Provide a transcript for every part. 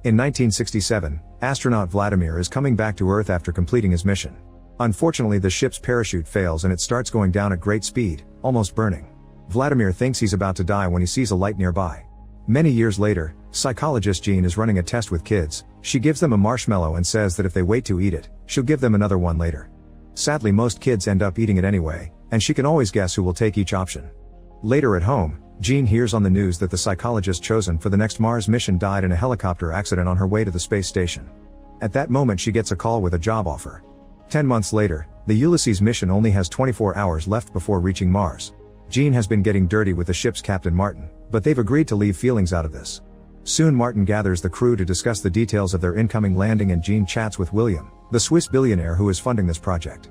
In 1967, astronaut Vladimir is coming back to Earth after completing his mission. Unfortunately, the ship's parachute fails and it starts going down at great speed, almost burning. Vladimir thinks he's about to die when he sees a light nearby. Many years later, psychologist Jean is running a test with kids. She gives them a marshmallow and says that if they wait to eat it, she'll give them another one later. Sadly, most kids end up eating it anyway, and she can always guess who will take each option. Later at home, Jean hears on the news that the psychologist chosen for the next Mars mission died in a helicopter accident on her way to the space station. At that moment, she gets a call with a job offer. 10 months later, the Ulysses mission only has 24 hours left before reaching Mars. Jean has been getting dirty with the ship's captain Martin, but they've agreed to leave feelings out of this. Soon Martin gathers the crew to discuss the details of their incoming landing, and Jean chats with William, the Swiss billionaire who is funding this project.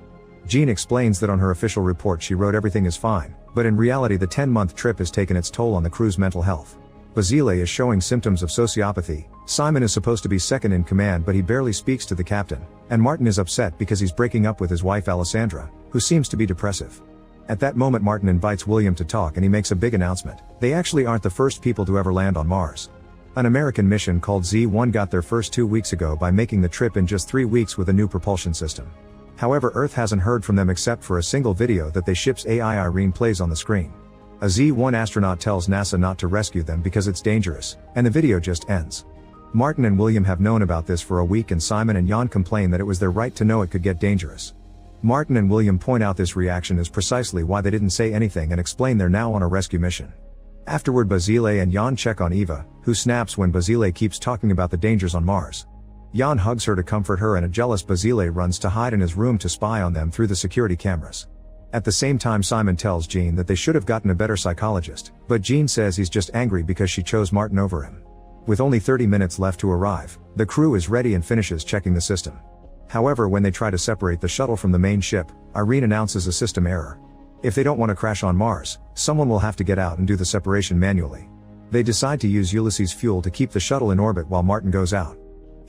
Jean explains that on her official report she wrote everything is fine, but in reality the 10-month trip has taken its toll on the crew's mental health. Basile is showing symptoms of sociopathy. Simon is supposed to be second in command, but he barely speaks to the captain, and Martin is upset because he's breaking up with his wife Alessandra, who seems to be depressive. At that moment, Martin invites William to talk and he makes a big announcement. They actually aren't the first people to ever land on Mars. An American mission called Z1 got there first 2 weeks ago by making the trip in just 3 weeks with a new propulsion system. However, Earth hasn't heard from them except for a single video that the ship's AI Irene plays on the screen. A Z1 astronaut tells NASA not to rescue them because it's dangerous, and the video just ends. Martin and William have known about this for a week, and Simon and Jan complain that it was their right to know it could get dangerous. Martin and William point out this reaction is precisely why they didn't say anything and explain they're now on a rescue mission. Afterward, Basile and Jan check on Eva, who snaps when Basile keeps talking about the dangers on Mars. Jan hugs her to comfort her, and a jealous Basile runs to hide in his room to spy on them through the security cameras. At the same time, Simon tells Jean that they should have gotten a better psychologist, but Jean says he's just angry because she chose Martin over him. With only 30 minutes left to arrive, the crew is ready and finishes checking the system. However, when they try to separate the shuttle from the main ship, Irene announces a system error. If they don't want to crash on Mars, someone will have to get out and do the separation manually. They decide to use Ulysses' fuel to keep the shuttle in orbit while Martin goes out.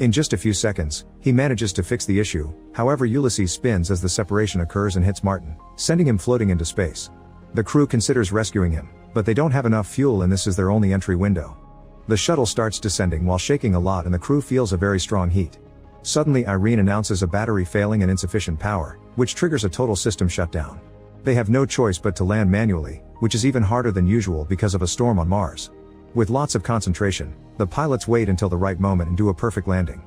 In just a few seconds, he manages to fix the issue. However, Ulysses spins as the separation occurs and hits Martin, sending him floating into space. The crew considers rescuing him, but they don't have enough fuel and this is their only entry window. The shuttle starts descending while shaking a lot and the crew feels a very strong heat. Suddenly, Irene announces a battery failing and insufficient power, which triggers a total system shutdown. They have no choice but to land manually, which is even harder than usual because of a storm on Mars. With lots of concentration, the pilots wait until the right moment and do a perfect landing.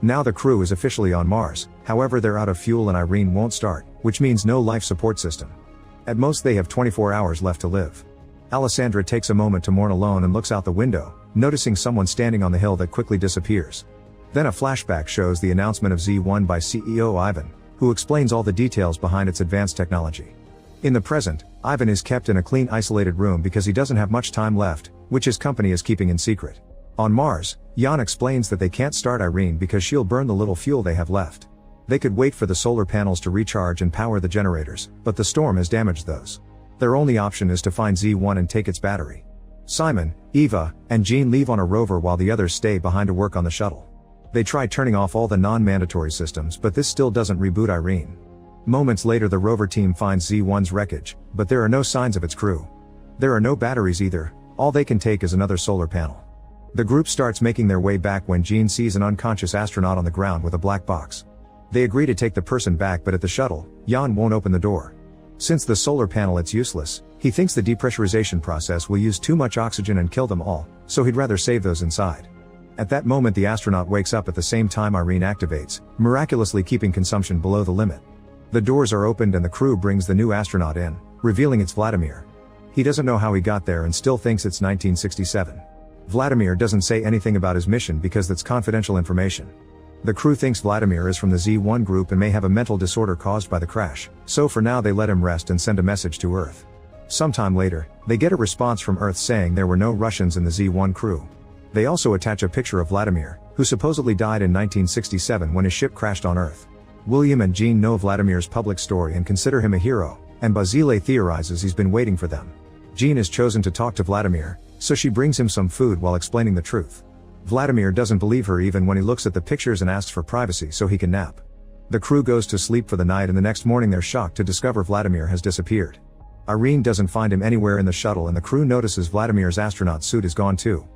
Now the crew is officially on Mars, however they're out of fuel and Irene won't start, which means no life support system. At most they have 24 hours left to live. Alessandra takes a moment to mourn alone and looks out the window, noticing someone standing on the hill that quickly disappears. Then a flashback shows the announcement of Z1 by CEO Ivan, who explains all the details behind its advanced technology. In the present, Ivan is kept in a clean, isolated room because he doesn't have much time left, which his company is keeping in secret. On Mars, Jan explains that they can't start Irene because she'll burn the little fuel they have left. They could wait for the solar panels to recharge and power the generators, but the storm has damaged those. Their only option is to find Z1 and take its battery. Simon, Eva, and Jean leave on a rover while the others stay behind to work on the shuttle. They try turning off all the non-mandatory systems, but this still doesn't reboot Irene. Moments later, the rover team finds Z1's wreckage, but there are no signs of its crew. There are no batteries either. All they can take is another solar panel. The group starts making their way back when Jean sees an unconscious astronaut on the ground with a black box. They agree to take the person back, but at the shuttle, Jan won't open the door. Since the solar panel is useless, he thinks the depressurization process will use too much oxygen and kill them all, so he'd rather save those inside. At that moment, the astronaut wakes up at the same time Irene activates, miraculously keeping consumption below the limit. The doors are opened and the crew brings the new astronaut in, revealing it's Vladimir. He doesn't know how he got there and still thinks it's 1967. Vladimir doesn't say anything about his mission because that's confidential information. The crew thinks Vladimir is from the Z1 group and may have a mental disorder caused by the crash, so for now they let him rest and send a message to Earth. Sometime later, they get a response from Earth saying there were no Russians in the Z1 crew. They also attach a picture of Vladimir, who supposedly died in 1967 when his ship crashed on Earth. William and Jean know Vladimir's public story and consider him a hero, and Basile theorizes he's been waiting for them. Jean is chosen to talk to Vladimir, so she brings him some food while explaining the truth. Vladimir doesn't believe her even when he looks at the pictures and asks for privacy so he can nap. The crew goes to sleep for the night and the next morning they're shocked to discover Vladimir has disappeared. Irene doesn't find him anywhere in the shuttle and the crew notices Vladimir's astronaut suit is gone too.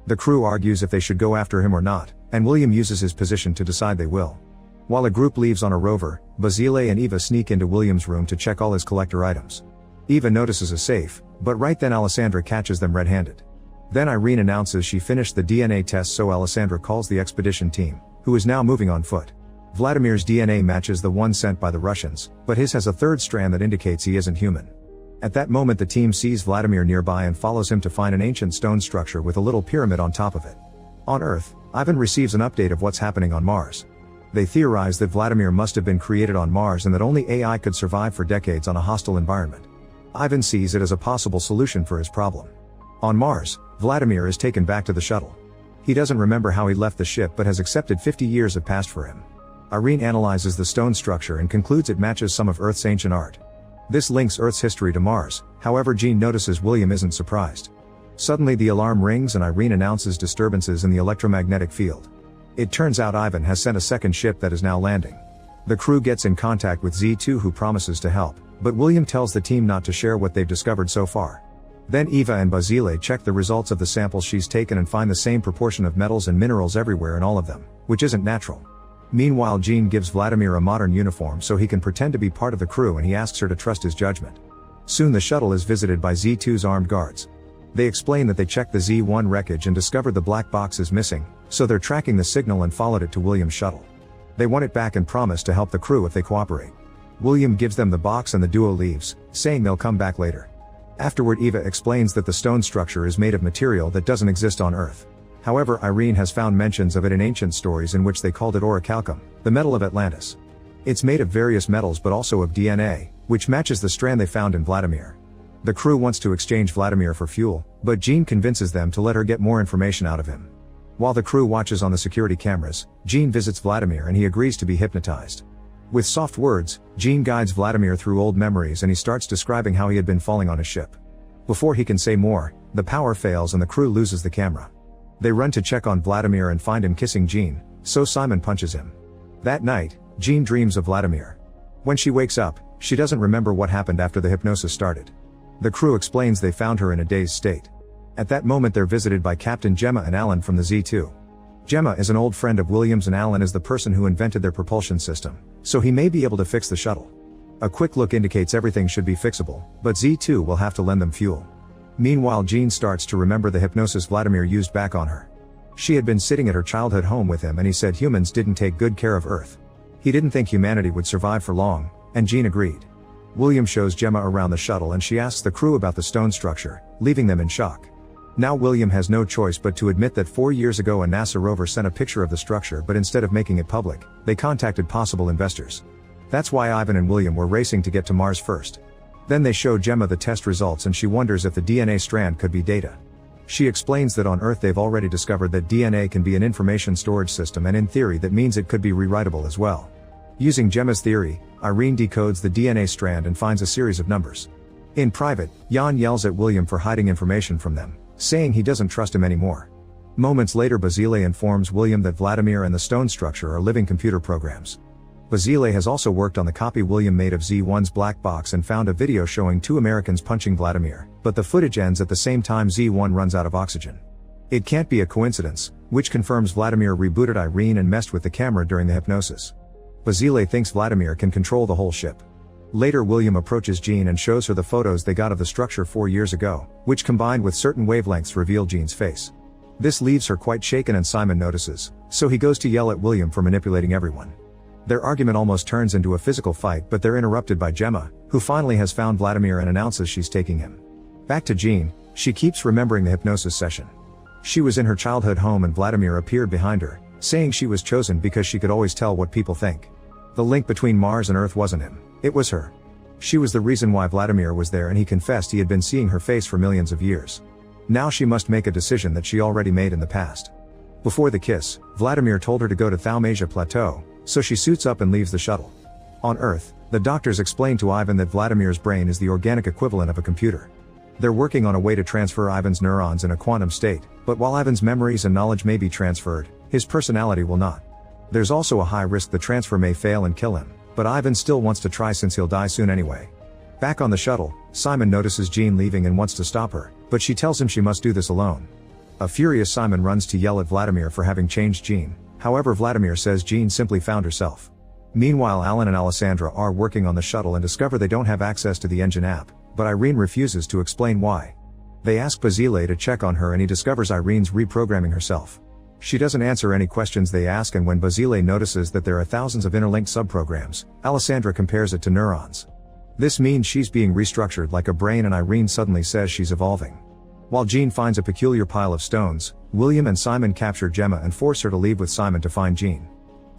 The crew argues if they should go after him or not, and William uses his position to decide they will. While a group leaves on a rover, Basile and Eva sneak into William's room to check all his collector items. Eva notices a safe, but right then Alessandra catches them red-handed. Then Irene announces she finished the DNA test, so Alessandra calls the expedition team, who is now moving on foot. Vladimir's DNA matches the one sent by the Russians, but his has a third strand that indicates he isn't human. At that moment the team sees Vladimir nearby and follows him to find an ancient stone structure with a little pyramid on top of it. On Earth, Ivan receives an update of what's happening on Mars. They theorize that Vladimir must have been created on Mars and that only AI could survive for decades on a hostile environment. Ivan sees it as a possible solution for his problem. On Mars, Vladimir is taken back to the shuttle. He doesn't remember how he left the ship but has accepted 50 years have passed for him. Irene analyzes the stone structure and concludes it matches some of Earth's ancient art. This links Earth's history to Mars, however Jean notices William isn't surprised. Suddenly the alarm rings and Irene announces disturbances in the electromagnetic field. It turns out Ivan has sent a second ship that is now landing. The crew gets in contact with Z2 who promises to help, but William tells the team not to share what they've discovered so far. Then Eva and Basile check the results of the samples she's taken and find the same proportion of metals and minerals everywhere in all of them, which isn't natural. Meanwhile Jean gives Vladimir a modern uniform so he can pretend to be part of the crew and he asks her to trust his judgment. Soon the shuttle is visited by Z2's armed guards. They explain that they checked the Z1 wreckage and discovered the black box is missing, so they're tracking the signal and followed it to William's shuttle. They want it back and promise to help the crew if they cooperate. William gives them the box and the duo leaves, saying they'll come back later. Afterward Eva explains that the stone structure is made of material that doesn't exist on Earth. However, Irene has found mentions of it in ancient stories in which they called it orichalcum, the metal of Atlantis. It's made of various metals but also of DNA, which matches the strand they found in Vladimir. The crew wants to exchange Vladimir for fuel, but Jean convinces them to let her get more information out of him. While the crew watches on the security cameras, Jean visits Vladimir and he agrees to be hypnotized. With soft words, Jean guides Vladimir through old memories and he starts describing how he had been falling on his ship. Before he can say more, the power fails and the crew loses the camera. They run to check on Vladimir and find him kissing Jean, so Simon punches him. That night, Jean dreams of Vladimir. When she wakes up, she doesn't remember what happened after the hypnosis started. The crew explains they found her in a dazed state. At that moment they're visited by Captain Gemma and Alan from the Z2. Gemma is an old friend of William's and Alan is the person who invented their propulsion system, so he may be able to fix the shuttle. A quick look indicates everything should be fixable, but Z2 will have to lend them fuel. Meanwhile Jean starts to remember the hypnosis Vladimir used back on her. She had been sitting at her childhood home with him and he said humans didn't take good care of Earth. He didn't think humanity would survive for long, and Jean agreed. William shows Gemma around the shuttle and she asks the crew about the stone structure, leaving them in shock. Now William has no choice but to admit that 4 years ago a NASA rover sent a picture of the structure, but instead of making it public, they contacted possible investors. That's why Ivan and William were racing to get to Mars first. Then they show Gemma the test results and she wonders if the DNA strand could be data. She explains that on Earth they've already discovered that DNA can be an information storage system, and in theory that means it could be rewritable as well. Using Gemma's theory, Irene decodes the DNA strand and finds a series of numbers. In private, Jan yells at William for hiding information from them, saying he doesn't trust him anymore. Moments later Basile informs William that Vladimir and the stone structure are living computer programs. Basile has also worked on the copy William made of Z1's black box and found a video showing 2 Americans punching Vladimir, but the footage ends at the same time Z1 runs out of oxygen. It can't be a coincidence, which confirms Vladimir rebooted Irene and messed with the camera during the hypnosis. Basile thinks Vladimir can control the whole ship. Later William approaches Jean and shows her the photos they got of the structure 4 years ago, which combined with certain wavelengths reveal Jean's face. This leaves her quite shaken and Simon notices, so he goes to yell at William for manipulating everyone. Their argument almost turns into a physical fight, but they're interrupted by Gemma, who finally has found Vladimir and announces she's taking him. Back to Jean, she keeps remembering the hypnosis session. She was in her childhood home and Vladimir appeared behind her, saying she was chosen because she could always tell what people think. The link between Mars and Earth wasn't him, it was her. She was the reason why Vladimir was there, and he confessed he had been seeing her face for millions of years. Now she must make a decision that she already made in the past. Before the kiss, Vladimir told her to go to Thaumasia Plateau, so she suits up and leaves the shuttle. On Earth, the doctors explain to Ivan that Vladimir's brain is the organic equivalent of a computer. They're working on a way to transfer Ivan's neurons in a quantum state, but while Ivan's memories and knowledge may be transferred, his personality will not. There's also a high risk the transfer may fail and kill him, but Ivan still wants to try since he'll die soon anyway. Back on the shuttle, Simon notices Jean leaving and wants to stop her, but she tells him she must do this alone. A furious Simon runs to yell at Vladimir for having changed Jean, However, Vladimir says Jean simply found herself. Meanwhile, Alan and Alessandra are working on the shuttle and discover they don't have access to the engine app, but Irene refuses to explain why. They ask Basile to check on her and he discovers Irene's reprogramming herself. She doesn't answer any questions they ask, and when Basile notices that there are thousands of interlinked subprograms, Alessandra compares it to neurons. This means she's being restructured like a brain, and Irene suddenly says she's evolving. While Jean finds a peculiar pile of stones, William and Simon capture Gemma and force her to leave with Simon to find Jean.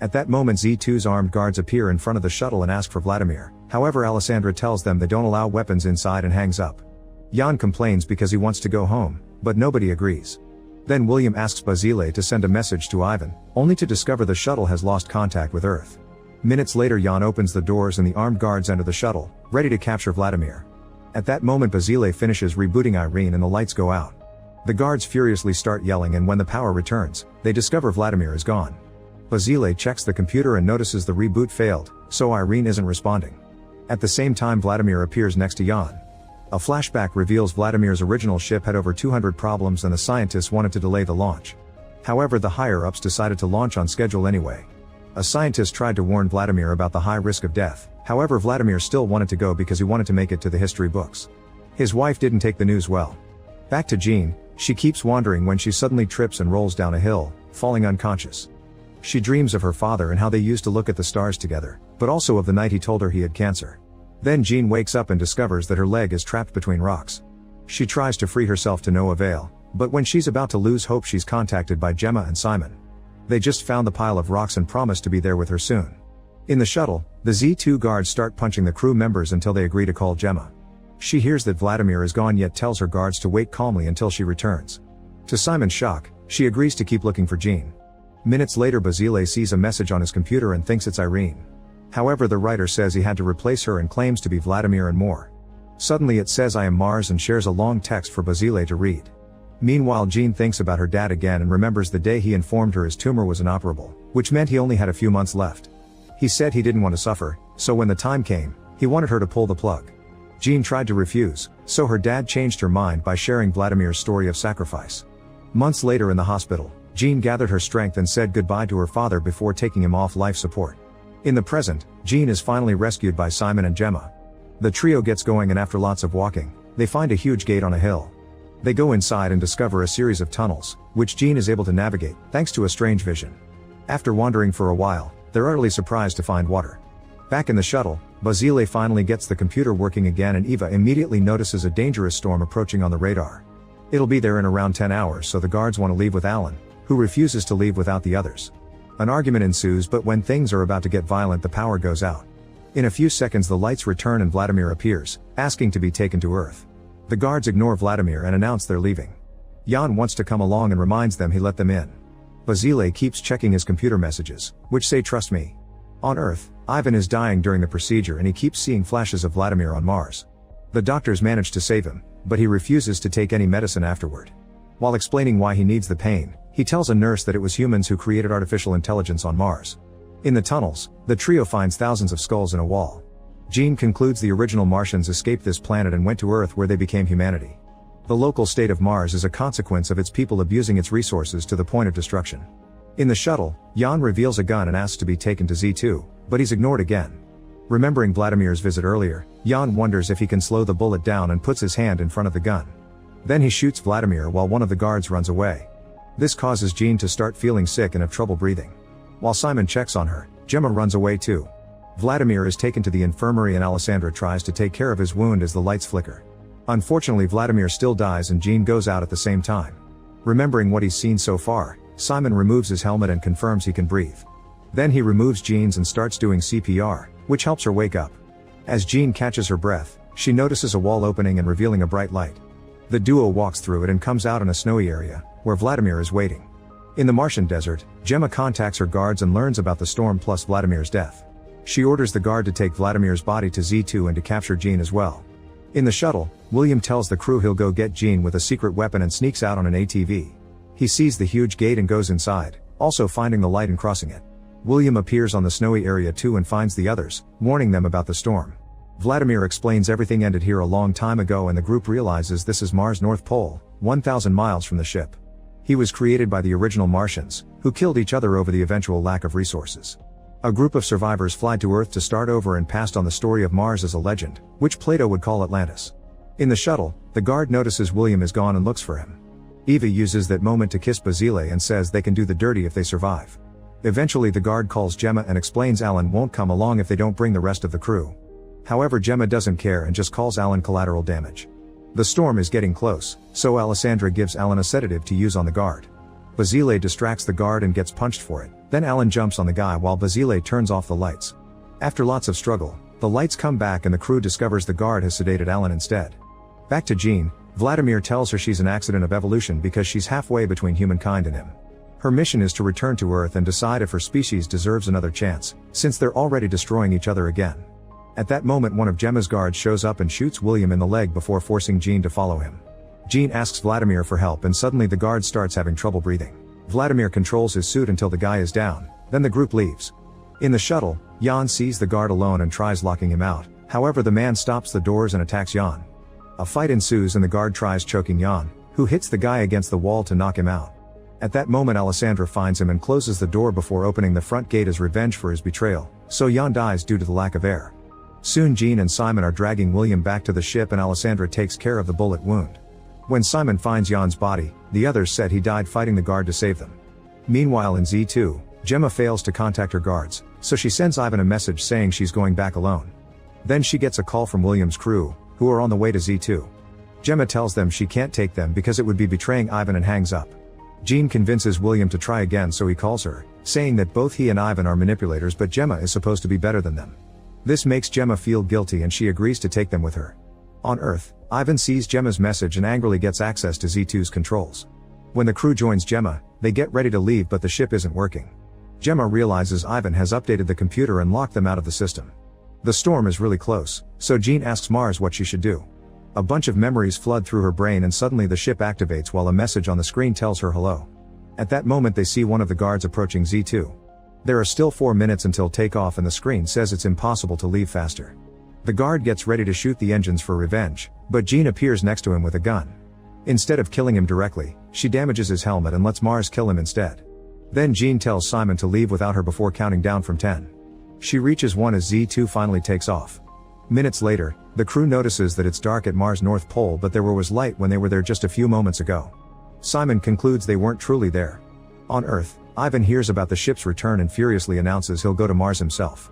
At that moment, Z2's armed guards appear in front of the shuttle and ask for Vladimir. However, Alessandra tells them they don't allow weapons inside and hangs up. Jan complains because he wants to go home, but nobody agrees. Then William asks Basile to send a message to Ivan, only to discover the shuttle has lost contact with Earth. Minutes later, Jan opens the doors and the armed guards enter the shuttle, ready to capture Vladimir. At that moment, Basile finishes rebooting Irene and the lights go out. The guards furiously start yelling, and when the power returns, they discover Vladimir is gone. Basile checks the computer and notices the reboot failed, so Irene isn't responding. At the same time, Vladimir appears next to Jan. A flashback reveals Vladimir's original ship had over 200 problems and the scientists wanted to delay the launch. However, the higher-ups decided to launch on schedule anyway. A scientist tried to warn Vladimir about the high risk of death, however Vladimir still wanted to go because he wanted to make it to the history books. His wife didn't take the news well. Back to Jean, she keeps wandering when she suddenly trips and rolls down a hill, falling unconscious. She dreams of her father and how they used to look at the stars together, but also of the night he told her he had cancer. Then Jean wakes up and discovers that her leg is trapped between rocks. She tries to free herself to no avail, but when she's about to lose hope, she's contacted by Gemma and Simon. They just found the pile of rocks and promise to be there with her soon. In the shuttle, the Z2 guards start punching the crew members until they agree to call Gemma. She hears that Vladimir is gone yet tells her guards to wait calmly until she returns. To Simon's shock, she agrees to keep looking for Jean. Minutes later, Basile sees a message on his computer and thinks it's Irene. However, the writer says he had to replace her and claims to be Vladimir and more. Suddenly it says I am Mars and shares a long text for Basile to read. Meanwhile, Jean thinks about her dad again and remembers the day he informed her his tumor was inoperable, which meant he only had a few months left. He said he didn't want to suffer, so when the time came, he wanted her to pull the plug. Jean tried to refuse, so her dad changed her mind by sharing Vladimir's story of sacrifice. Months later in the hospital, Jean gathered her strength and said goodbye to her father before taking him off life support. In the present, Jean is finally rescued by Simon and Gemma. The trio gets going and after lots of walking, they find a huge gate on a hill. They go inside and discover a series of tunnels, which Jean is able to navigate, thanks to a strange vision. After wandering for a while, they're utterly surprised to find water. Back in the shuttle, Basile finally gets the computer working again and Eva immediately notices a dangerous storm approaching on the radar. It'll be there in around 10 hours, so the guards want to leave with Alan, who refuses to leave without the others. An argument ensues, but when things are about to get violent, the power goes out. In a few seconds the lights return and Vladimir appears, asking to be taken to Earth. The guards ignore Vladimir and announce they're leaving. Jan wants to come along and reminds them he let them in. Basile keeps checking his computer messages, which say trust me. On Earth, Ivan is dying during the procedure and he keeps seeing flashes of Vladimir on Mars. The doctors manage to save him, but he refuses to take any medicine afterward. While explaining why he needs the pain, he tells a nurse that it was humans who created artificial intelligence on Mars. In the tunnels, the trio finds thousands of skulls in a wall. Jean concludes the original Martians escaped this planet and went to Earth where they became humanity. The local state of Mars is a consequence of its people abusing its resources to the point of destruction. In the shuttle, Jan reveals a gun and asks to be taken to Z2, but he's ignored again. Remembering Vladimir's visit earlier, Jan wonders if he can slow the bullet down and puts his hand in front of the gun. Then he shoots Vladimir while one of the guards runs away. This causes Jean to start feeling sick and have trouble breathing. While Simon checks on her, Gemma runs away too. Vladimir is taken to the infirmary and Alessandra tries to take care of his wound as the lights flicker. Unfortunately, Vladimir still dies and Jean goes out at the same time. Remembering what he's seen so far, Simon removes his helmet and confirms he can breathe. Then he removes Jean's and starts doing CPR, which helps her wake up. As Jean catches her breath, she notices a wall opening and revealing a bright light. The duo walks through it and comes out in a snowy area, where Vladimir is waiting. In the Martian desert, Gemma contacts her guards and learns about the storm plus Vladimir's death. She orders the guard to take Vladimir's body to Z2 and to capture Jean as well. In the shuttle, William tells the crew he'll go get Jean with a secret weapon and sneaks out on an ATV. He sees the huge gate and goes inside, also finding the light and crossing it. William appears on the snowy area too and finds the others, warning them about the storm. Vladimir explains everything ended here a long time ago and the group realizes this is Mars' North Pole, 1,000 miles from the ship. He was created by the original Martians, who killed each other over the eventual lack of resources. A group of survivors fly to Earth to start over and passed on the story of Mars as a legend, which Plato would call Atlantis. In the shuttle, the guard notices William is gone and looks for him. Eva uses that moment to kiss Basile and says they can do the dirty if they survive. Eventually the guard calls Gemma and explains Alan won't come along if they don't bring the rest of the crew. However, Gemma doesn't care and just calls Alan collateral damage. The storm is getting close, so Alessandra gives Alan a sedative to use on the guard. Basile distracts the guard and gets punched for it, then Alan jumps on the guy while Basile turns off the lights. After lots of struggle, the lights come back and the crew discovers the guard has sedated Alan instead. Back to Jean, Vladimir tells her she's an accident of evolution because she's halfway between humankind and him. Her mission is to return to Earth and decide if her species deserves another chance, since they're already destroying each other again. At that moment one of Gemma's guards shows up and shoots William in the leg before forcing Jean to follow him. Jean asks Vladimir for help and suddenly the guard starts having trouble breathing. Vladimir controls his suit until the guy is down, then the group leaves. In the shuttle, Jan sees the guard alone and tries locking him out, however the man stops the doors and attacks Jan. A fight ensues and the guard tries choking Jan, who hits the guy against the wall to knock him out. At that moment Alessandra finds him and closes the door before opening the front gate as revenge for his betrayal, so Jan dies due to the lack of air. Soon Jean and Simon are dragging William back to the ship and Alessandra takes care of the bullet wound. When Simon finds Jan's body, the others said he died fighting the guard to save them. Meanwhile in Z2, Gemma fails to contact her guards, so she sends Ivan a message saying she's going back alone. Then she gets a call from William's crew, who are on the way to Z2. Gemma tells them she can't take them because it would be betraying Ivan and hangs up. Jean convinces William to try again so he calls her, saying that both he and Ivan are manipulators but Gemma is supposed to be better than them. This makes Gemma feel guilty and she agrees to take them with her. On Earth, Ivan sees Gemma's message and angrily gets access to Z2's controls. When the crew joins Gemma, they get ready to leave but the ship isn't working. Gemma realizes Ivan has updated the computer and locked them out of the system. The storm is really close, so Jean asks Mars what she should do. A bunch of memories flood through her brain and suddenly the ship activates while a message on the screen tells her hello. At that moment they see one of the guards approaching Z2. There are still 4 minutes until takeoff and the screen says it's impossible to leave faster. The guard gets ready to shoot the engines for revenge, but Jean appears next to him with a gun. Instead of killing him directly, she damages his helmet and lets Mars kill him instead. Then Jean tells Simon to leave without her before counting down from 10. She reaches 1 as Z2 finally takes off. Minutes later, the crew notices that it's dark at Mars' North Pole but there was light when they were there just a few moments ago. Simon concludes they weren't truly there. On Earth, Ivan hears about the ship's return and furiously announces he'll go to Mars himself.